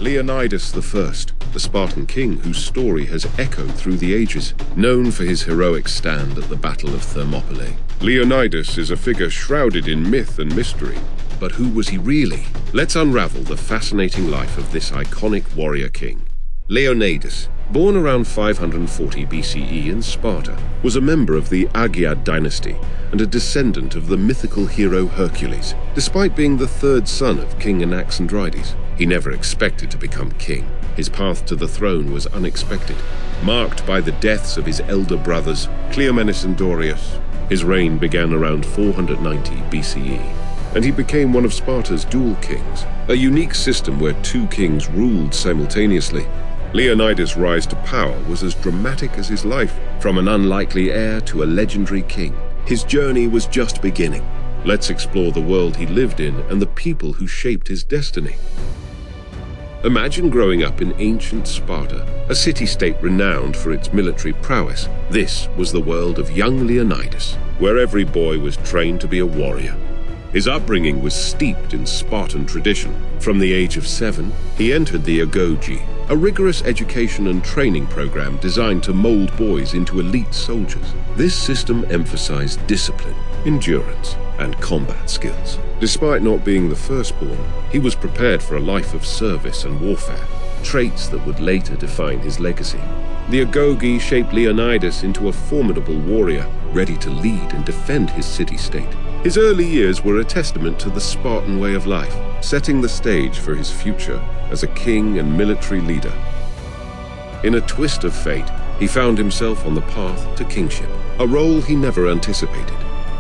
Leonidas I, the Spartan king whose story has echoed through the ages, known for his heroic stand at the Battle of Thermopylae. Leonidas is a figure shrouded in myth and mystery. But who was he really? Let's unravel the fascinating life of this iconic warrior king. Leonidas, born around 540 BCE in Sparta, was a member of the Agiad dynasty and a descendant of the mythical hero Hercules. Despite being the third son of King Anaxandrides, he never expected to become king. His path to the throne was unexpected, marked by the deaths of his elder brothers, Cleomenes and Dorius. His reign began around 490 BCE, and he became one of Sparta's dual kings, a unique system where two kings ruled simultaneously. Leonidas' rise to power was as dramatic as his life, from an unlikely heir to a legendary king. His journey was just beginning. Let's explore the world he lived in and the people who shaped his destiny. Imagine growing up in ancient Sparta, a city-state renowned for its military prowess. This was the world of young Leonidas, where every boy was trained to be a warrior. His upbringing was steeped in Spartan tradition. From the age of 7, he entered the Agiad, a rigorous education and training program designed to mold boys into elite soldiers. This system emphasized discipline, endurance, and combat skills. Despite not being the firstborn, he was prepared for a life of service and warfare, traits that would later define his legacy. The Agiad shaped Leonidas into a formidable warrior, ready to lead and defend his city-state. His early years were a testament to the Spartan way of life, setting the stage for his future as a king and military leader. In a twist of fate, he found himself on the path to kingship, a role he never anticipated.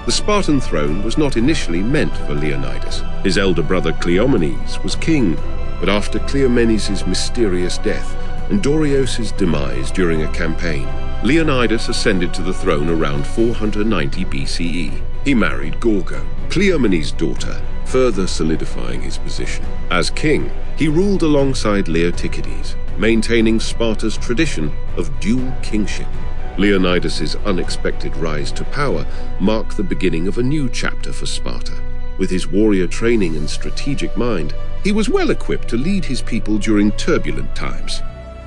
The Spartan throne was not initially meant for Leonidas. His elder brother Cleomenes was king, but after Cleomenes' mysterious death and Dorios' demise during a campaign, Leonidas ascended to the throne around 490 BCE. He married Gorgo, Cleomenes' daughter, further solidifying his position. As king, he ruled alongside Leotychides, maintaining Sparta's tradition of dual kingship. Leonidas' unexpected rise to power marked the beginning of a new chapter for Sparta. With his warrior training and strategic mind, he was well equipped to lead his people during turbulent times.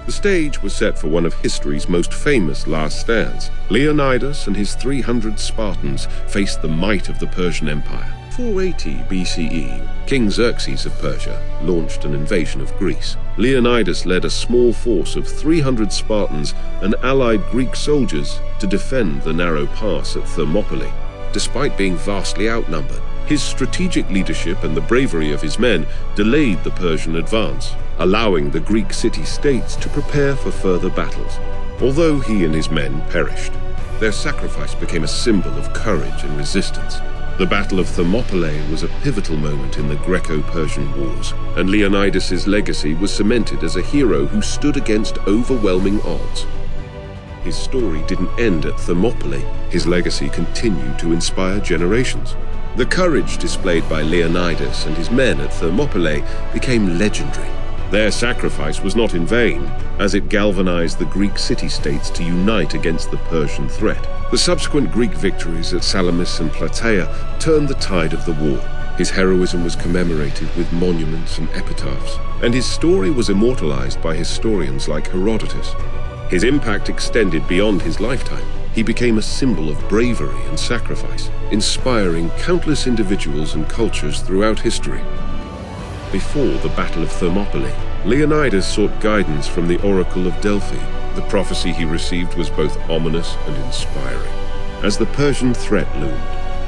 The stage was set for one of history's most famous last stands. Leonidas and his 300 Spartans faced the might of the Persian Empire. 480 BCE, King Xerxes of Persia launched an invasion of Greece. Leonidas led a small force of 300 Spartans and allied Greek soldiers to defend the narrow pass at Thermopylae. Despite being vastly outnumbered, his strategic leadership and the bravery of his men delayed the Persian advance, allowing the Greek city-states to prepare for further battles. Although he and his men perished, their sacrifice became a symbol of courage and resistance. The Battle of Thermopylae was a pivotal moment in the Greco-Persian Wars, and Leonidas' legacy was cemented as a hero who stood against overwhelming odds. His story didn't end at Thermopylae. His legacy continued to inspire generations. The courage displayed by Leonidas and his men at Thermopylae became legendary. Their sacrifice was not in vain, as it galvanized the Greek city-states to unite against the Persian threat. The subsequent Greek victories at Salamis and Plataea turned the tide of the war. His heroism was commemorated with monuments and epitaphs, and his story was immortalized by historians like Herodotus. His impact extended beyond his lifetime. He became a symbol of bravery and sacrifice, inspiring countless individuals and cultures throughout history. Before the Battle of Thermopylae, Leonidas sought guidance from the Oracle of Delphi. The prophecy he received was both ominous and inspiring. As the Persian threat loomed,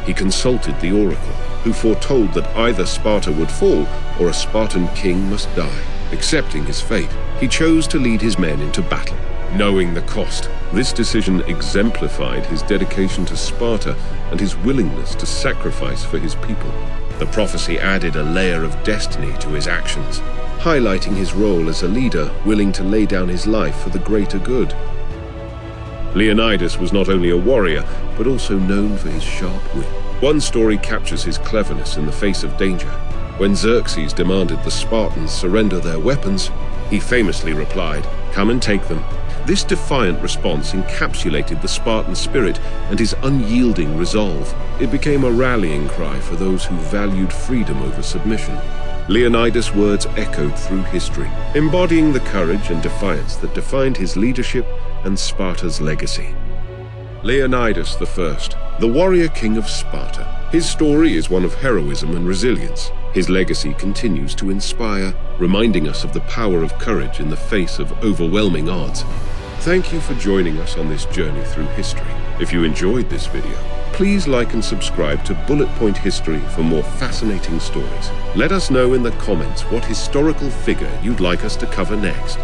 he consulted the oracle, who foretold that either Sparta would fall or a Spartan king must die. Accepting his fate, he chose to lead his men into battle. Knowing the cost, this decision exemplified his dedication to Sparta and his willingness to sacrifice for his people. The prophecy added a layer of destiny to his actions, highlighting his role as a leader willing to lay down his life for the greater good. Leonidas was not only a warrior, but also known for his sharp wit. One story captures his cleverness in the face of danger. When Xerxes demanded the Spartans surrender their weapons, he famously replied, "Come and take them." This defiant response encapsulated the Spartan spirit and his unyielding resolve. It became a rallying cry for those who valued freedom over submission. Leonidas' words echoed through history, embodying the courage and defiance that defined his leadership and Sparta's legacy. Leonidas I, the warrior king of Sparta. His story is one of heroism and resilience. His legacy continues to inspire, reminding us of the power of courage in the face of overwhelming odds. Thank you for joining us on this journey through history. If you enjoyed this video, please like and subscribe to Bullet Point History for more fascinating stories. Let us know in the comments what historical figure you'd like us to cover next.